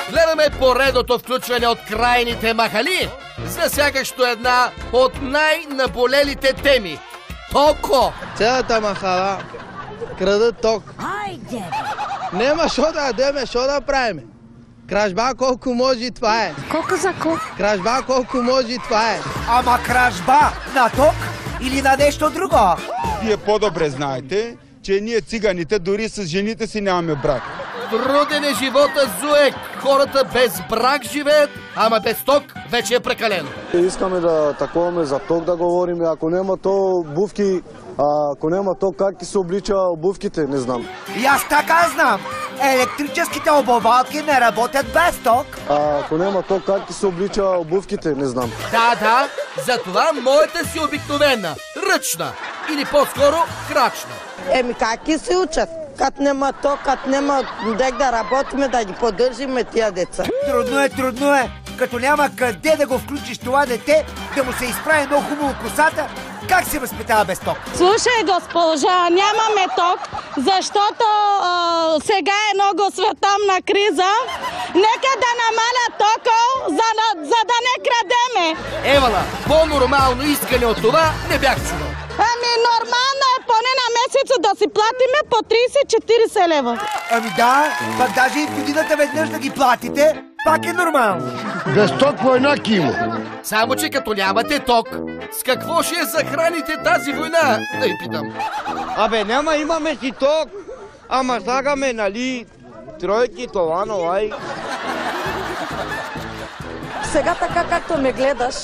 Гледаме поредното включване от крайните махали, засягащо една от най-наболелите теми – токо. Цялата махала крадат ток. Нема шо да ядеме, шо да правиме. Кражба колко може и това е. Колко за колко? Кражба колко може и това е. Ама кражба на ток или на нещо друго? Вие по-добре знаете, че ние циганите дори с жените си нямаме брак. Труден е живота, Зуек. Хората без брак живеят, ама без ток вече е прекалено. Искаме да таковаме за ток да говорим. Ако няма то обувки, ако няма то как се облича обувките, не знам. И аз така знам. Електрическите обувалки не работят без ток. Ако няма то как се облича обувките, не знам. Да, затова моята си обикновена, ръчна или по-скоро крачна. Еми как ги се учат? Като нема ток, като нема дек да работиме, да ги поддържиме тия деца. Трудно е. Като няма къде да го включиш това дете, да му се изправи много хубаво косата, как се възпитава без ток? Слушай, госпожа, нямаме ток, защото сега е много световна криза. Нека да намаля тока, за да не крадеме. Евала, по-нормално искане от това не бях чувал. Ами нормално е поне на месец да си платиме по 30-40 лева. Ами да, пък даже и в годината веднъж да ги платите, пак е нормално. Без ток война кимо. Само че като нямате ток, с какво ще захраните тази война? Да ви питам. Абе, имаме си ток, ама слагаме, нали, тройки, това, новай. Сега така както ме гледаш,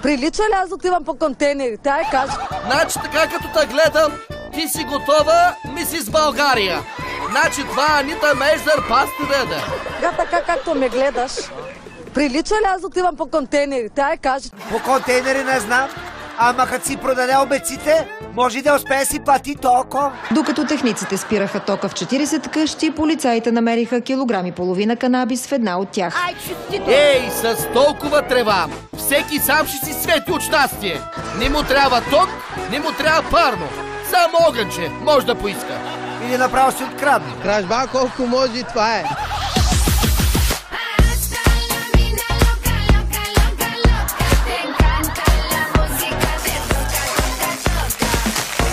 прилича ли аз отивам по контейнерите? Ай, кажи. Значи така като те гледам, ти си готова, мисис България. Значи това Анита Мейждър пасти да. Сега така както ме гледаш, прилича ли аз отивам по контейнерите? Ай, кажи. По контейнери не знам, ама като си продаде обеците, може да успее си плати токо. Докато техниците спираха тока в 40 къщи, полицаите намериха килограм и половина канабис в една от тях. Ей, с толкова трева, всеки сам ще си свети от щастие. Не му трябва ток, не му трябва парно. Само огънче може да поиска. Или направо си открадне. Кражба колко може и това е.